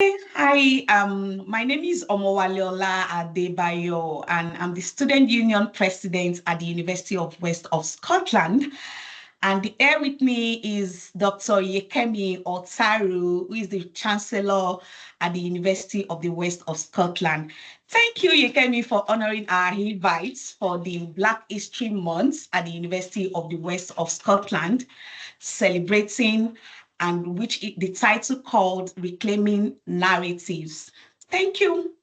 Hi, my name is Omowaleola Adebayo, and I'm the Student Union President at the University of West of Scotland. And here with me is Dr. Yekemi Otaru, who is the Chancellor at the University of the West of Scotland. Thank you, Yekemi, for honoring our invites for the Black History Month at the University of the West of Scotland, celebrating and the title called Reclaiming Narratives. Thank you.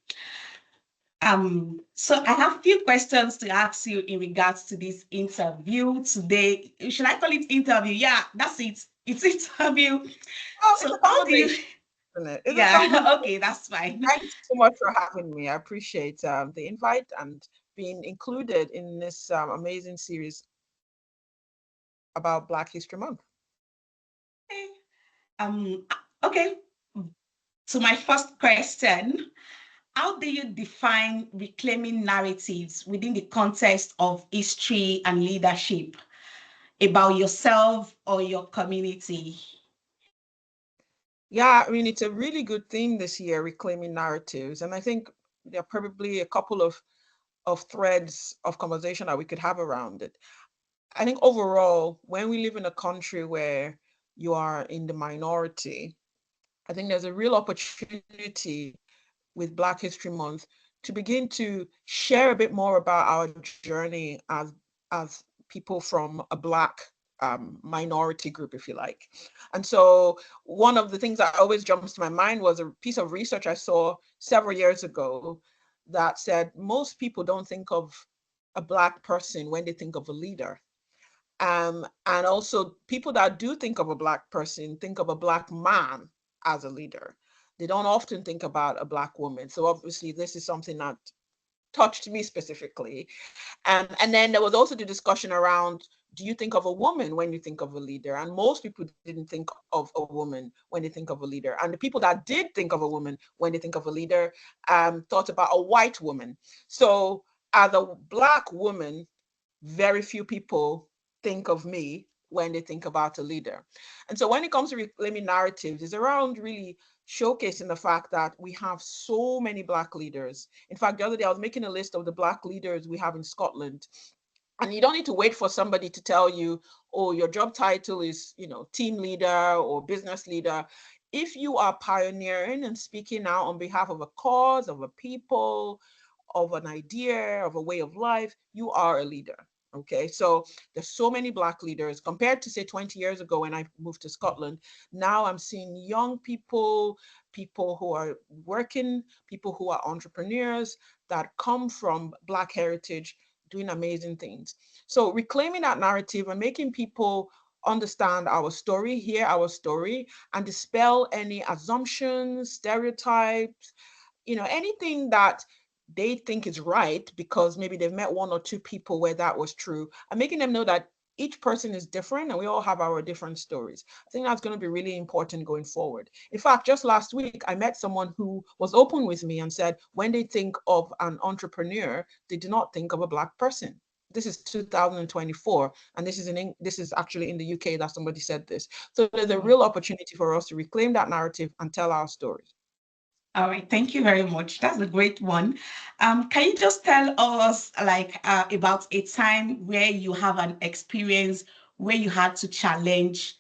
So I have a few questions to ask you in regards to this interview today. Should I call it interview? Yeah, that's it. It's interview. Oh, it's a So how do you, conversation, isn't it? It's a conversation. yeah, okay, that's fine. Thanks so much for having me. I appreciate the invite and being included in this amazing series about Black History Month. Okay. Um, okay. So my first question, how do you define reclaiming narratives within the context of history and leadership about yourself or your community? Yeah, I mean, it's a really good theme this year, reclaiming narratives. And I think there are probably a couple of threads of conversation that we could have around it. I think overall, when we live in a country where you are in the minority, I think there's a real opportunity with Black History Month to begin to share a bit more about our journey as people from a Black minority group, if you like. And so one of the things that always jumps to my mind was a piece of research I saw several years ago that said most people don't think of a Black person when they think of a leader. And also, people that do think of a Black person think of a Black man as a leader. They don't often think about a Black woman. So obviously, this is something that touched me specifically. And then there was also the discussion around, do you think of a woman when you think of a leader? And most people didn't think of a woman when they think of a leader. And the people that did think of a woman when they think of a leader thought about a white woman. So as a Black woman, very few people think of me when they think about a leader. And so when it comes to reclaiming narratives, it's around really showcasing the fact that we have so many Black leaders. In fact, the other day I was making a list of the Black leaders we have in Scotland. And you don't need to wait for somebody to tell you, oh, your job title is, team leader or business leader. If you are pioneering and speaking out on behalf of a cause, of a people, of an idea, of a way of life, you are a leader. Okay, so there's so many Black leaders compared to say 20 years ago when I moved to Scotland. Now I'm seeing young people, people who are working, people who are entrepreneurs that come from Black heritage doing amazing things. So reclaiming that narrative and making people understand our story, hear our story, and dispel any assumptions, stereotypes, anything that they think is right because maybe they've met one or two people where that was true, and making them know that each person is different and we all have our different stories. I think that's going to be really important going forward. In fact, just last week, I met someone who was open with me and said when they think of an entrepreneur, they do not think of a Black person. This is 2024, and this is actually in the UK that somebody said this. So there's a real opportunity for us to reclaim that narrative and tell our stories. All right, thank you very much. That's a great one. Can you just tell us about a time where you have an experience where you had to challenge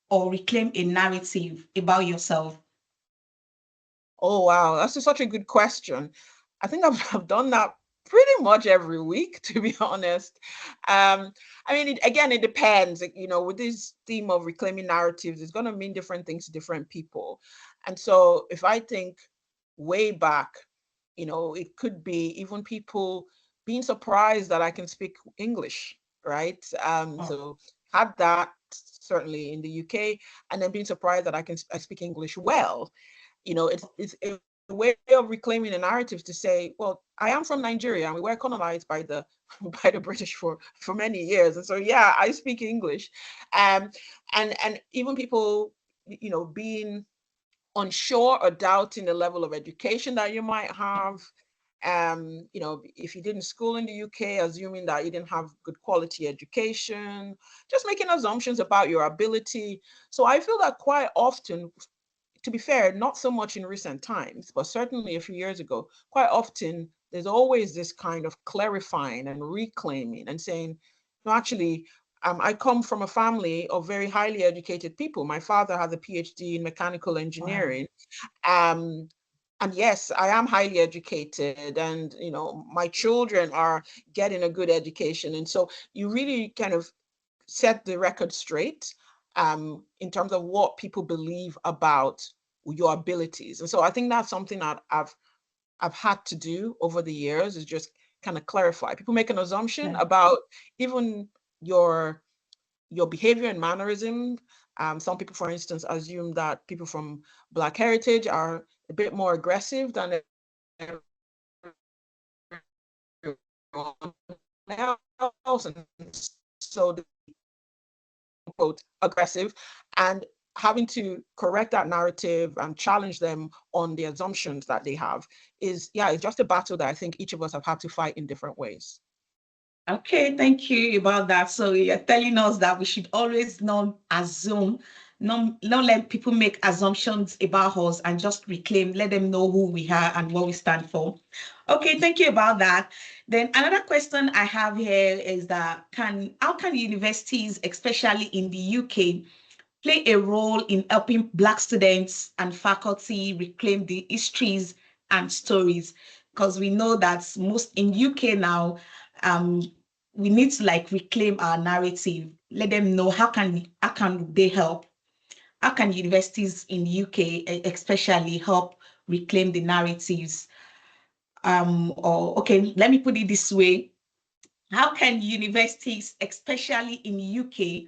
or reclaim a narrative about yourself? Oh, wow. That's such a good question. I think I've done that pretty much every week, to be honest. I mean, again, it depends. With this theme of reclaiming narratives, it's going to mean different things to different people. And so if I think way back, it could be even people being surprised that I can speak English, right? So had that certainly in the UK, and then being surprised that I speak English well. It's a way of reclaiming the narratives to say, well, I am from Nigeria and we were colonized by the by the British for many years. And so yeah, I speak English. And even people, being unsure or doubting the level of education that you might have. If you did in school in the UK, assuming that you didn't have good quality education, just making assumptions about your ability. So I feel that quite often to be fair, not so much in recent times, but certainly a few years ago, quite often there's always this kind of clarifying and reclaiming and saying, no, actually, I come from a family of very highly educated people. My father has a PhD in mechanical engineering. Wow. And yes, I am highly educated, and my children are getting a good education. And so you really kind of set the record straight in terms of what people believe about your abilities. And so I think that's something that I've had to do over the years, is just kind of clarify. People make an assumption about even your behavior and mannerism. Some people, for instance, assume that people from Black heritage are a bit more aggressive than everyone else, and so the quote aggressive, and having to correct that narrative and challenge them on the assumptions that they have it's just a battle that I think each of us have had to fight in different ways. Okay, thank you about that. So you're telling us that we should always not assume, not let people make assumptions about us, and just reclaim, let them know who we are and what we stand for. Okay, thank you about that. Then another question I have here is that how can universities, especially in the UK, play a role in helping Black students and faculty reclaim the histories and stories? Because we know that most in UK now, we need to reclaim our narrative, let them know how can they help? How can universities in UK especially help reclaim the narratives? Or okay, let me put it this way. How can universities, especially in UK,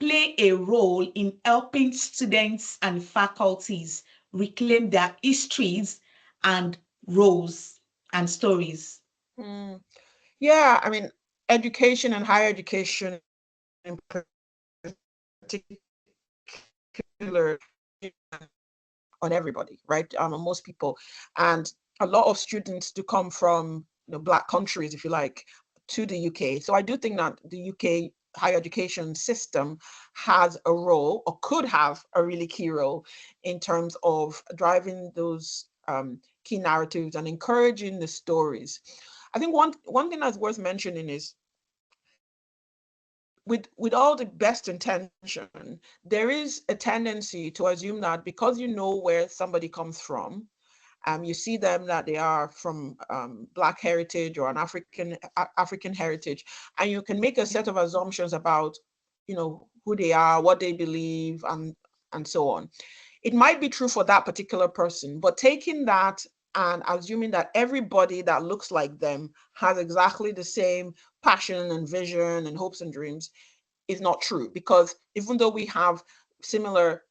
play a role in helping students and faculties reclaim their histories and roles and stories? Yeah, I mean, education and higher education in particular on everybody, right? Most people, and a lot of students do come from Black countries, if you like, to the UK. So I do think that the UK higher education system has a role, or could have a really key role, in terms of driving those key narratives and encouraging the stories. I think one thing that's worth mentioning is, with all the best intention, there is a tendency to assume that because you know where somebody comes from, you see them that they are from Black heritage or an African heritage, and you can make a set of assumptions about, who they are, what they believe, and so on. It might be true for that particular person, but taking that and assuming that everybody that looks like them has exactly the same passion and vision and hopes and dreams is not true, because even though we have similar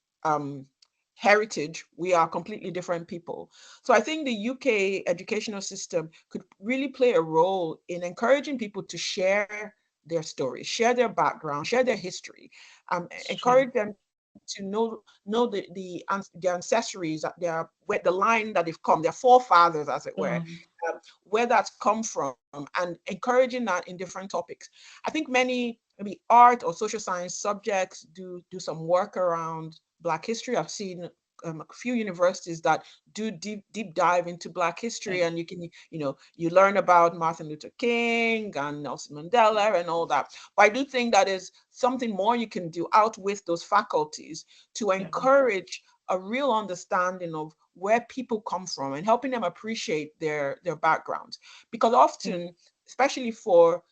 heritage, we are completely different people. So I think the UK educational system could really play a role in encouraging people to share their stories, share their background, share their history, encourage them to know the ancestries, where the line that they've come, their forefathers, as it were, where that's come from, and encouraging that in different topics. I think many maybe art or social science subjects do some work around Black history. I've seen a few universities that do deep dive into Black history, and you can you learn about Martin Luther King and Nelson Mandela and all that. But I do think that is something more you can do out with those faculties to encourage a real understanding of where people come from and helping them appreciate their backgrounds. Because often, especially for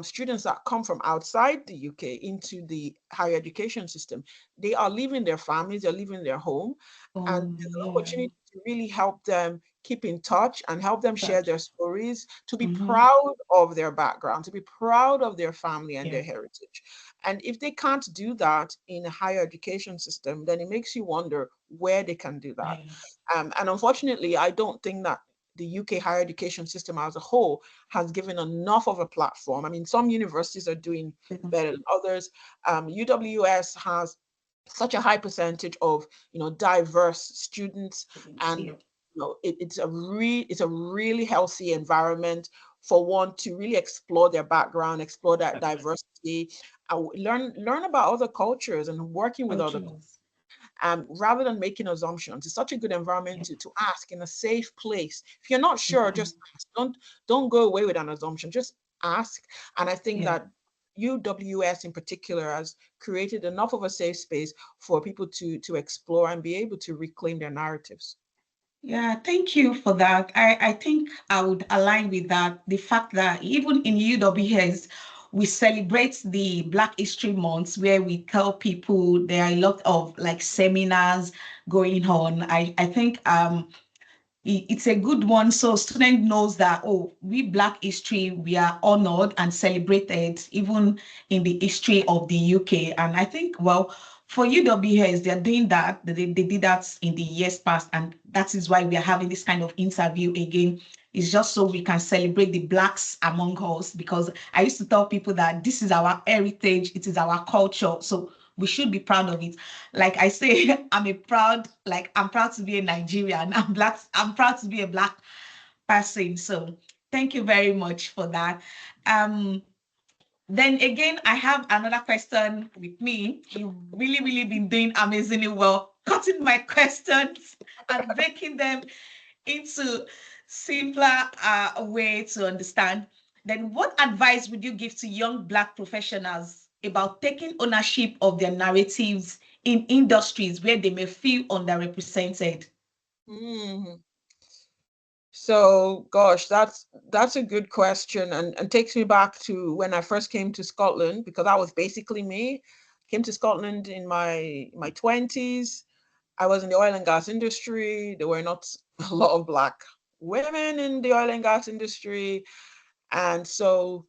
students that come from outside the UK into the higher education system, they are leaving their families, they're leaving their home, and there's an opportunity to really help them keep in touch and help them share their stories, to be proud of their background, to be proud of their family and their heritage. And if they can't do that in a higher education system, then it makes you wonder where they can do that. And unfortunately, I don't think that the UK higher education system as a whole has given enough of a platform. I mean, some universities are doing better than others. UWS has such a high percentage of diverse students, and it's a really healthy environment for one to really explore their background, explore that diversity, learn about other cultures and working with other cultures. rather than making assumptions. It's such a good environment to ask in a safe place. If you're not sure, just ask. Don't go away with an assumption. Just ask. And I think that UWS in particular has created enough of a safe space for people to explore and be able to reclaim their narratives. Yeah, thank you for that. I think I would align with that. The fact that even in UWS, we celebrate the Black History Months where we tell people there are a lot of like seminars going on. I think it's a good one. So student knows that, oh, we Black history, we are honored and celebrated even in the history of the UK. And I think, well, for UWS, they're doing that. They did that in the years past. And that is why we are having this kind of interview again. It's just so we can celebrate the Blacks among us, because I used to tell people that this is our heritage, it is our culture. So we should be proud of it. Like I say, I'm proud to be a Nigerian. I'm proud to be a Black person. So thank you very much for that. Um, then again, I have another question with me. You've really, really been doing amazingly well, cutting my questions and breaking them into simpler way to understand. Then what advice would you give to young Black professionals about taking ownership of their narratives in industries where they may feel underrepresented? Mm. So, gosh, that's a good question, and takes me back to when I first came to Scotland, because that was basically me. Came to Scotland in my 20s. I was in the oil and gas industry. There were not a lot of Black women in the oil and gas industry. And so,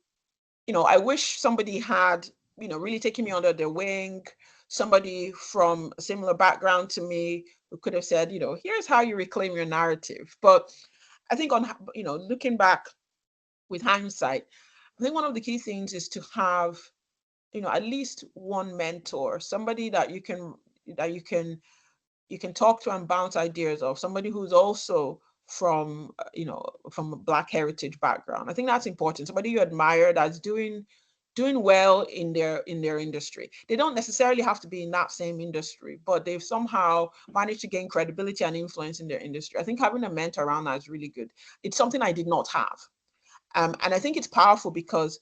I wish somebody had, really taken me under their wing, somebody from a similar background to me who could have said, here's how you reclaim your narrative. But I think looking back with hindsight, I think one of the key things is to have, at least one mentor, somebody that you can talk to and bounce ideas of, somebody who's also from a Black heritage background. I think that's important. Somebody you admire that's doing well in their industry. They don't necessarily have to be in that same industry, but they've somehow managed to gain credibility and influence in their industry. I think having a mentor around that is really good. It's something I did not have. And I think it's powerful because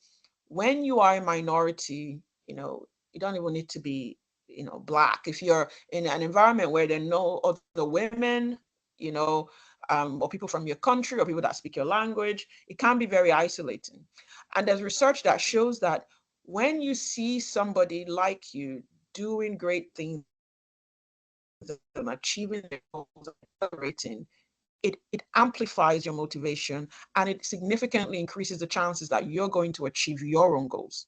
when you are a minority, you don't even need to be, Black. If you're in an environment where there are no other women, or people from your country or people that speak your language, it can be very isolating. And there's research that shows that when you see somebody like you doing great things and achieving their goals and accelerating, it amplifies your motivation, and it significantly increases the chances that you're going to achieve your own goals.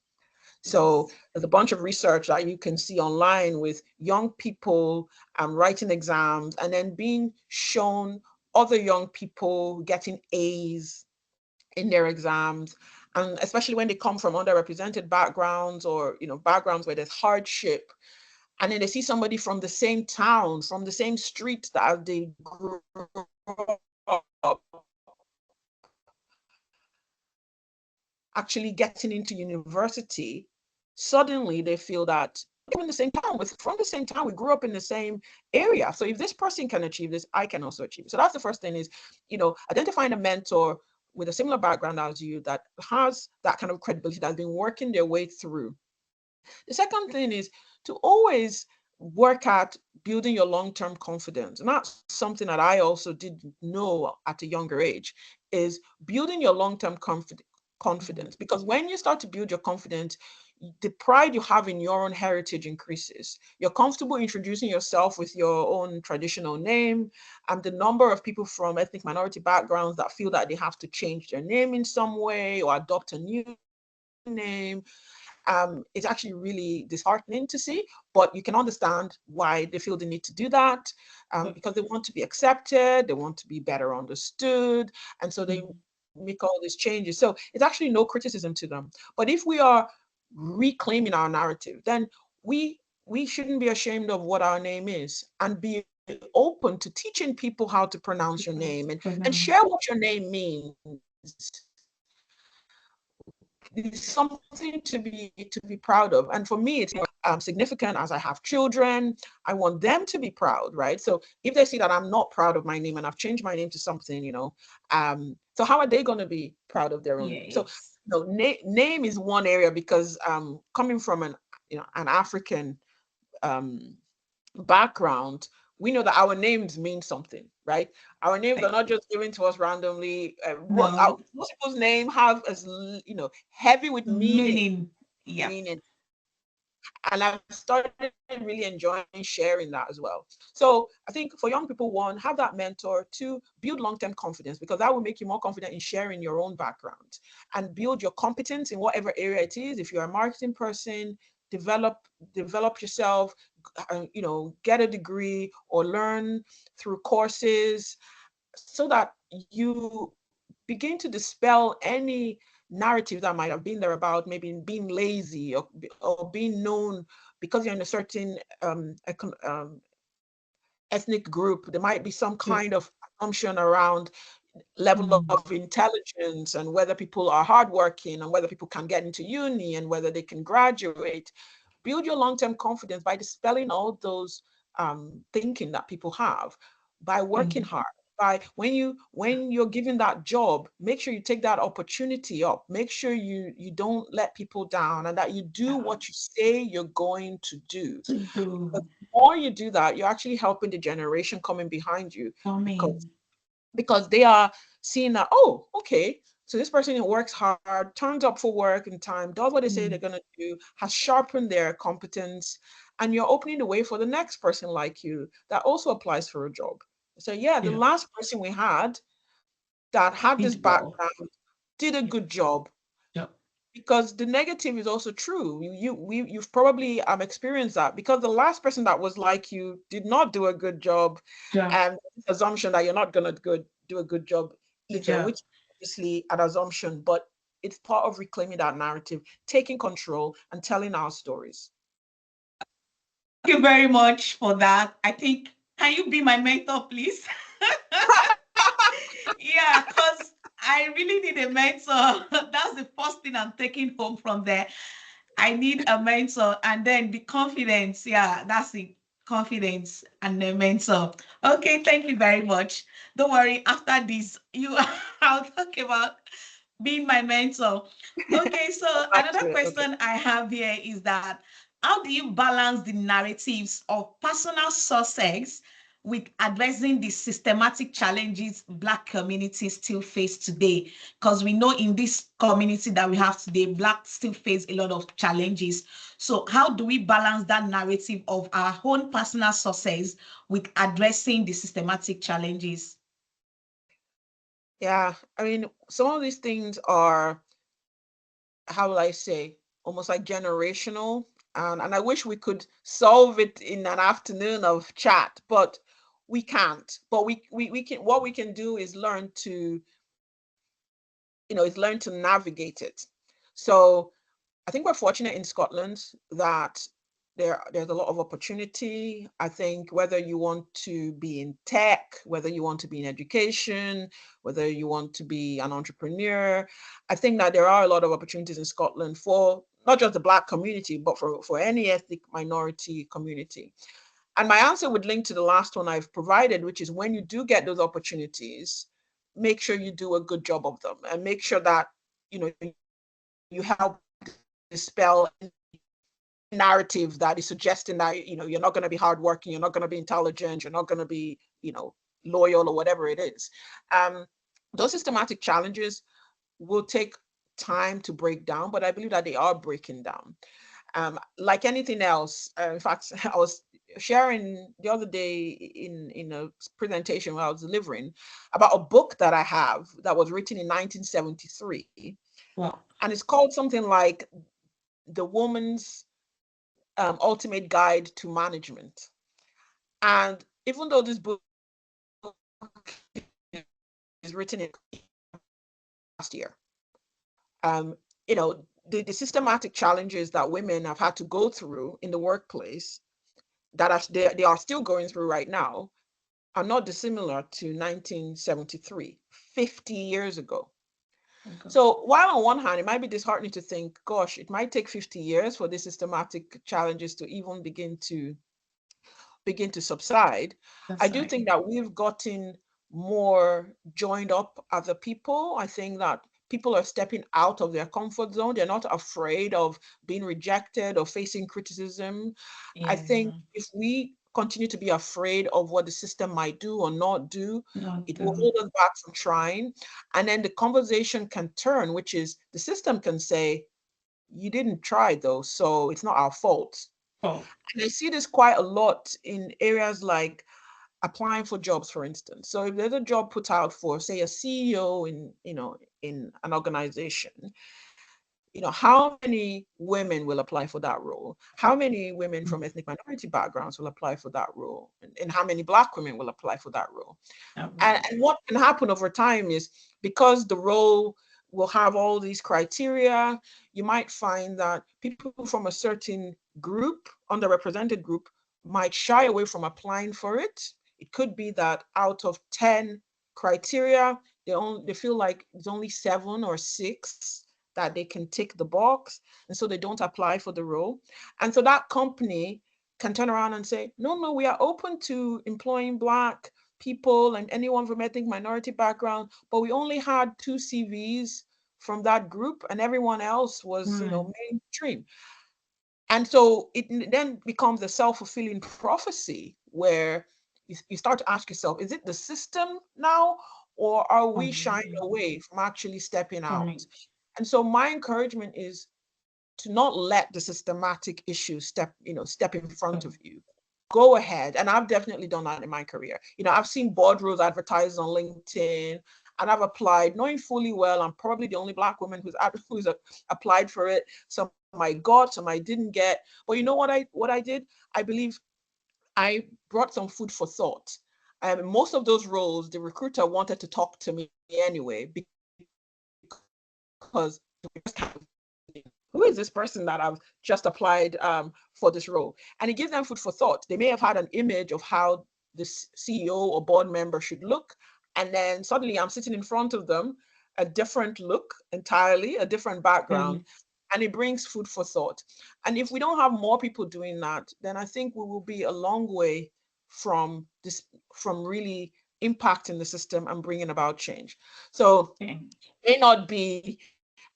So there's a bunch of research that you can see online with young people writing exams and then being shown other young people getting A's in their exams. And especially when they come from underrepresented backgrounds or, backgrounds where there's hardship. And then they see somebody from the same town, from the same street that they grew up, actually getting into university. Suddenly they feel that we're in the same town, from the same town, we grew up in the same area. So if this person can achieve this, I can also achieve it. So that's the first thing is, identifying a mentor with a similar background as you that has that kind of credibility, that's been working their way through. The second thing is to always work at building your long-term confidence. And that's something that I also didn't know at a younger age, is building your long-term confidence. Because when you start to build your confidence, the pride you have in your own heritage increases. You're comfortable introducing yourself with your own traditional name, and the number of people from ethnic minority backgrounds that feel that they have to change their name in some way or adopt a new name, it's actually really disheartening to see, but you can understand why they feel the need to do that, because they want to be accepted, they want to be better understood, and so they make all these changes. So it's actually no criticism to them. But if we are reclaiming our narrative, then we shouldn't be ashamed of what our name is, and be open to teaching people how to pronounce your name and share what your name means. it's something to be proud of. And for me, it's significant as I have children. I want them to be proud, right? So if they see that I'm not proud of my name and I've changed my name to something, so how are they going to be proud of their own name? So Yes. name is one area, because coming from an African background, we know that our names mean something, right? Our names are not just given to us randomly. No. Most people's name have as heavy with meaning. Meaning. Yeah. Meaning, and I've started really enjoying sharing that as well. So I think for young people, one, have that mentor. Two, build long-term confidence, because that will make you more confident in sharing your own background, and build your competence in whatever area it is. If you're a marketing person, develop yourself, get a degree or learn through courses, so that you begin to dispel any narrative that might have been there about maybe being lazy, or being known because you're in a certain ethnic group. There might be some kind of assumption around level of intelligence, and whether people are hardworking, and whether people can get into uni, and whether they can graduate. Build your long-term confidence by dispelling all those thinking that people have, by working hard. By when you're given that job, make sure you take that opportunity up. Make sure you don't let people down, and that you do what you say you're going to do. To do. But the more you do that, you're actually helping the generation coming behind you, because they are seeing that, oh, okay, so this person works hard, turns up for work in time, does what they say they're going to do, has sharpened their competence, and you're opening the way for the next person like you that also applies for a job. So yeah, the last person we had that had this background did a good job. Because the negative is also true. You've probably experienced that, because the last person that was like you did not do a good job, and assumption that you're not gonna do a good job either, which is obviously an assumption, but it's part of reclaiming that narrative, taking control, and telling our stories. Thank you very much for that. I think, can you be my mentor, please? Yeah, because I really need a mentor. That's the first thing I'm taking home from there. I need a mentor, and then the confidence. Yeah, that's it. Confidence and a mentor. Okay, thank you very much. Don't worry. After this, I'll talk about being my mentor. Okay, so another question I have here is that how do you balance the narratives of personal success with addressing the systematic challenges Black communities still face today? Because we know in this community that we have today, Blacks still face a lot of challenges. So how do we balance that narrative of our own personal success with addressing the systematic challenges? Yeah, I mean, some of these things are, how will I say, almost like generational. And I wish we could solve it in an afternoon of chat, but we can't. But we can, what we can do is learn to, navigate it. So I think we're fortunate in Scotland that there's a lot of opportunity. I think whether you want to be in tech, whether you want to be in education, whether you want to be an entrepreneur, I think that there are a lot of opportunities in Scotland for not just the Black community, but for any ethnic minority community. And my answer would link to the last one I've provided, which is when you do get those opportunities, make sure you do a good job of them, and make sure that you help dispel narrative that is suggesting that you're not going to be hardworking, you're not going to be intelligent, you're not going to be loyal, or whatever it is. Those systematic challenges will take time to break down, but I believe that they are breaking down. Like anything else, in fact, I was sharing the other day in a presentation where I was delivering about a book that I have that was written in 1973. Wow. And it's called something like The Woman's Ultimate Guide to Management. And even though this book is written in last year, the systematic challenges that women have had to go through in the workplace that they are still going through right now are not dissimilar to 1973, 50 years ago. Okay. So while on one hand, it might be disheartening to think, gosh, it might take 50 years for these systematic challenges to even begin to subside, I That's do right. think that we've gotten more joined up as a people. I think that people are stepping out of their comfort zone. They're not afraid of being rejected or facing criticism. I Yeah. think if we continue to be afraid of what the system might do or not do, Not it will do. hold us back from trying. And then the conversation can turn, which is the system can say, you didn't try though, so it's not our fault. Oh, And I see this quite a lot in areas like applying for jobs, for instance. So if there's a job put out for, say, a CEO in an organization, how many women will apply for that role? How many women from ethnic minority backgrounds will apply for that role? And how many Black women will apply for that role? that And what can happen over time is, because the role will have all these criteria, you might find that people from a certain group, underrepresented group, might shy away from applying for it. It could be that out of 10 criteria, they feel like there's only 7 or 6 that they can tick the box, and so they don't apply for the role. And so that company can turn around and say, no, we are open to employing Black people and anyone from ethnic minority background, but we only had 2 CVs from that group, and everyone else was, right. mainstream. And so it then becomes a self-fulfilling prophecy where you start to ask yourself, is it the system now, or are we shying Um, away from actually stepping out? Point. And so my encouragement is to not let the systematic issues step in front of you. Go ahead. And I've definitely done that in my career. I've seen board roles advertised on LinkedIn, and I've applied knowing fully well I'm probably the only Black woman who's applied for it. Some I got, some I didn't get. But you know what I did? I believe I brought some food for thought. Most of those roles, the recruiter wanted to talk to me anyway, because who is this person that I've just applied for this role? And it gives them food for thought. They may have had an image of how this CEO or board member should look. And then suddenly I'm sitting in front of them, a different look entirely, a different background. And it brings food for thought. And if we don't have more people doing that, then I think we will be a long way from really impacting the system and bringing about change. So it may not be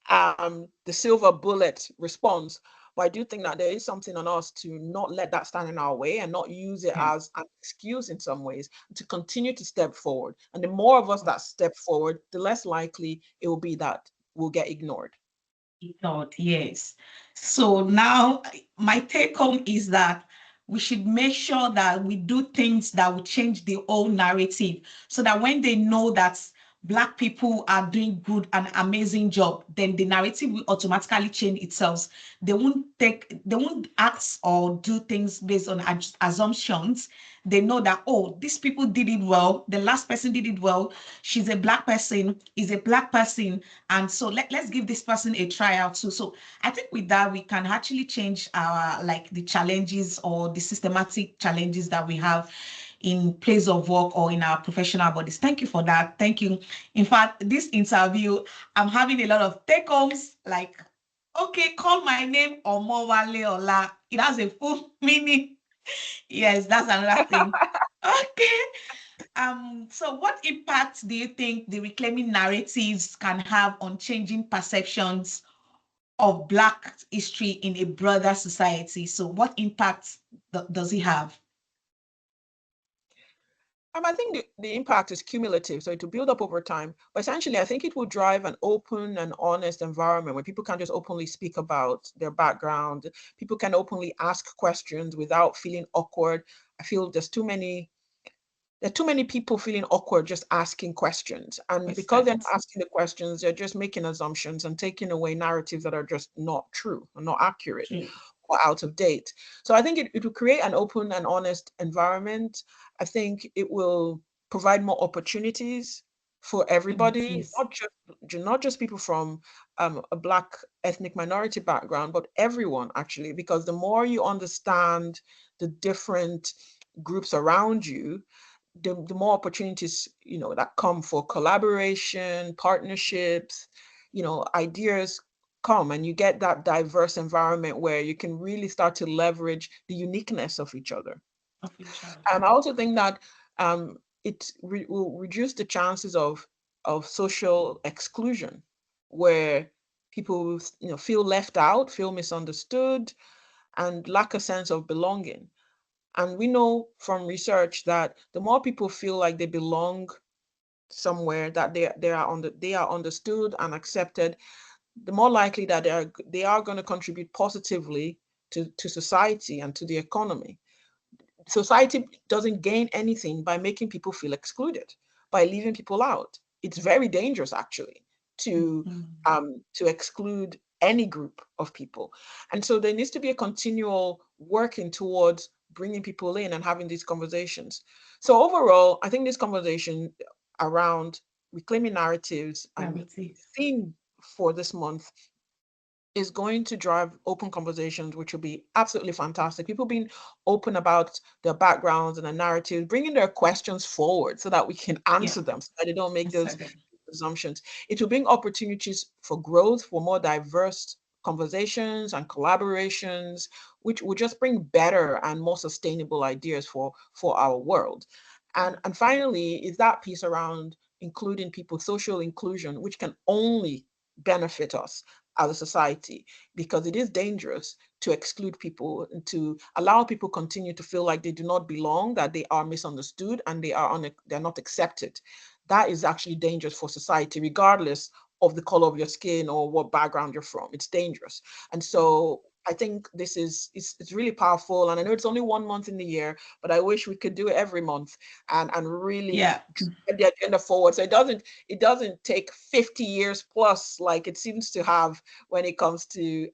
the silver bullet response, but I do think that there is something on us to not let that stand in our way and not use it as an excuse in some ways, to continue to step forward. And the more of us that step forward, the less likely it will be that we'll get ignored. Thought, yes. So now my take home is that we should make sure that we do things that will change the whole narrative, so that when they know that Black people are doing good and amazing job, then the narrative will automatically change itself. They won't act or do things based on assumptions. They know that, oh, these people did it well. The last person did it well. She's a Black person, is a Black person. And so let's give this person a tryout too. So I think with that, we can actually change our, like, the challenges or the systematic challenges that we have in place of work or in our professional bodies. Thank you for that. Thank you. In fact, this interview, I'm having a lot of take homes, like, okay, call my name Omowaleola. It has a full meaning. Yes, that's another thing. Okay. So what impact do you think the reclaiming narratives can have on changing perceptions of Black history in a broader society? So what impact does it have? I think the impact is cumulative, so it will build up over time. But essentially, I think it will drive an open and honest environment where people can just openly speak about their background. People can openly ask questions without feeling awkward. I feel there are too many people feeling awkward just asking questions. And because they're not Questions. asking the questions, they're just making assumptions and taking away narratives that are just not true or not accurate True. or out of date. So I think it will create an open and honest environment. I think it will provide more opportunities for everybody, Opportunities. not just people from a Black ethnic minority background, but everyone actually, because the more you understand the different groups around you, the more opportunities that come for collaboration, partnerships, ideas come and you get that diverse environment where you can really start to leverage the uniqueness of each other. Of each other. I also think that it will reduce the chances of social exclusion, where people feel left out, feel misunderstood, and lack a sense of belonging. And we know from research that the more people feel like they belong somewhere, that they are understood and accepted, the more likely that they are going to contribute positively to society and to the economy. Society doesn't gain anything by making people feel excluded, by leaving people out. It's very dangerous, actually, to to exclude any group of people. And so there needs to be a continual working towards bringing people in and having these conversations. So overall, I think this conversation around reclaiming narratives and the Narratives. theme for this month is going to drive open conversations, which will be absolutely fantastic. People being open about their backgrounds and their narratives, bringing their questions forward so that we can Yeah. answer them, so that they don't make those Second. assumptions. It will bring opportunities for growth, for more diverse conversations and collaborations, which will just bring better and more sustainable ideas for our world. And finally, is that piece around including people, social inclusion, which can only benefit us as a society, because it is dangerous to exclude people and to allow people continue to feel like they do not belong, that they are misunderstood, and they're not accepted. That is actually dangerous for society, regardless of the color of your skin or what background you're from. It's dangerous. And so I think this is it's really powerful. And I know it's only 1 month in the year, but I wish we could do it every month and really Yeah. get the agenda forward. So it doesn't take 50 years plus like it seems to have when it comes to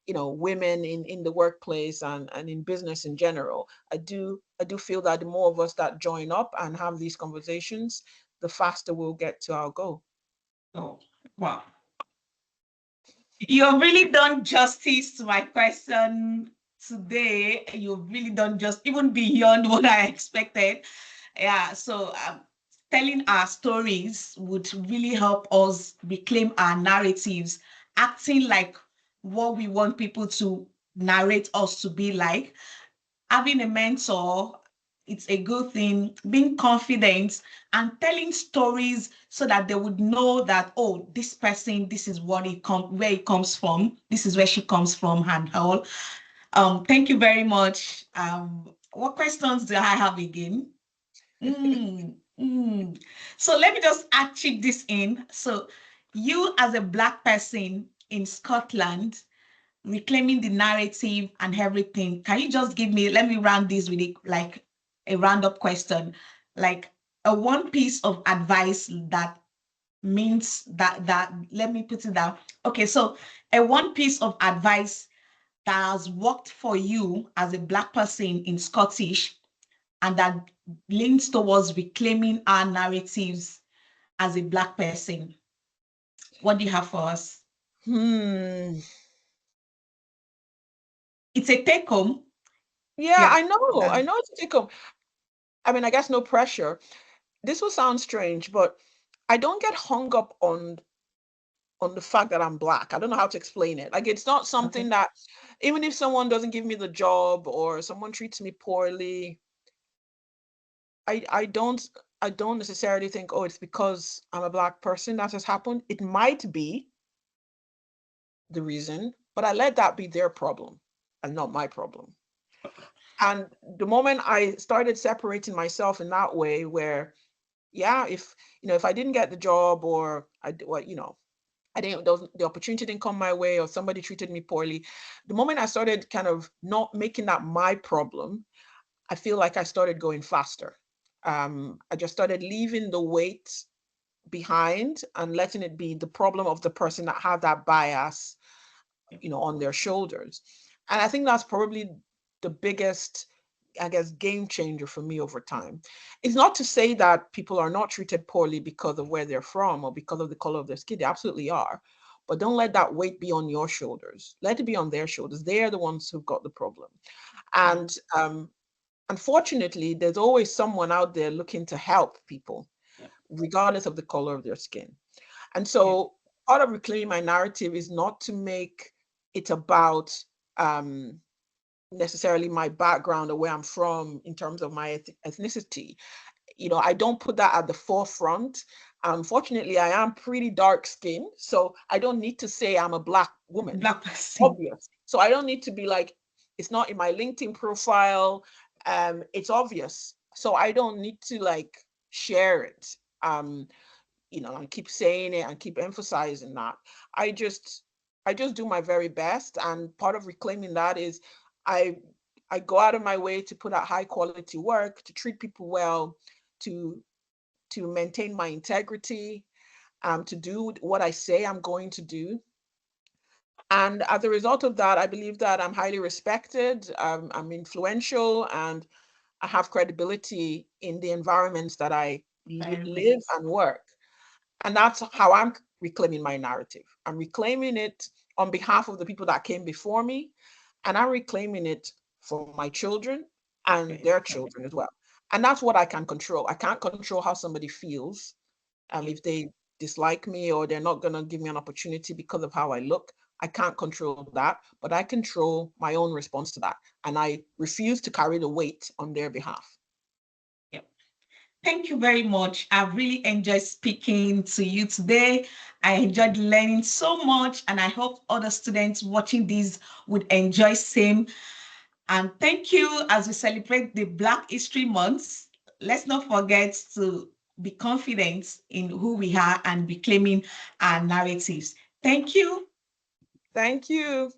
women in the workplace and in business in general. I do feel that the more of us that join up and have these conversations, the faster we'll get to our goal. Oh, wow. You've really done justice to my question today. You've really done just even beyond what I expected. Yeah, so telling our stories would really help us reclaim our narratives, acting like what we want people to narrate us to be like. Having a mentor, it's a good thing. Being confident and telling stories so that they would know that, oh, this person, this is where it comes from, this is where she comes from, and all. Thank you very much. What questions do I have again? Mm, mm. So let me just add chip this in. So you as a Black person in Scotland, reclaiming the narrative and everything, can you just give me, let me round this with like a roundup question, like a one piece of advice that means that let me put it down. Okay, so a one piece of advice that has worked for you as a Black person in Scottish and that leans towards reclaiming our narratives as a Black person. What do you have for us? Hmm. It's a take home. Yeah, Yeah. I know. I know it's a take home. I mean, I guess no pressure. This will sound strange, but I don't get hung up on the fact that I'm Black. I don't know how to explain it. Like it's not something Okay. that even if someone doesn't give me the job or someone treats me poorly, I don't necessarily think, oh, it's because I'm a Black person that has happened. It might be the reason, but I let that be their problem and not my problem. And the moment I started separating myself in that way, where yeah, if I didn't get the job or I didn't the opportunity didn't come my way or somebody treated me poorly, the moment I started kind of not making that my problem, I feel like I started going faster. I just started leaving the weight behind and letting it be the problem of the person that had that bias, on their shoulders. And I think that's probably the biggest, I guess, game changer for me over time. It's not to say that people are not treated poorly because of where they're from or because of the color of their skin. They absolutely are. But don't let that weight be on your shoulders. Let it be on their shoulders. They are the ones who've got the problem. And unfortunately, there's always someone out there looking to help people, Yeah. regardless of the color of their skin. And Yeah. so part of reclaiming my narrative is not to make it about necessarily my background or where I'm from in terms of my ethnicity. I don't put that at the forefront. Unfortunately, I am pretty dark skinned, so I don't need to say I'm a Black woman. Black person. Obvious. So I don't need to be like, it's not in my LinkedIn profile. It's obvious. So I don't need to like share it. And keep saying it and keep emphasizing that. I just do my very best. And part of reclaiming that is I go out of my way to put out high quality work, to treat people well, to maintain my integrity, to do what I say I'm going to do. And as a result of that, I believe that I'm highly respected, I'm influential, and I have credibility in the environments that I live and work. And that's how I'm reclaiming my narrative. I'm reclaiming it on behalf of the people that came before me, and I'm reclaiming it for my children and their children as well. And that's what I can control. I can't control how somebody feels. If they dislike me or they're not going to give me an opportunity because of how I look, I can't control that, but I control my own response to that. And I refuse to carry the weight on their behalf. Thank you very much. I've really enjoyed speaking to you today. I enjoyed learning so much, and I hope other students watching this would enjoy same. And thank you as we celebrate the Black History Month. Let's not forget to be confident in who we are and reclaiming our narratives. Thank you. Thank you.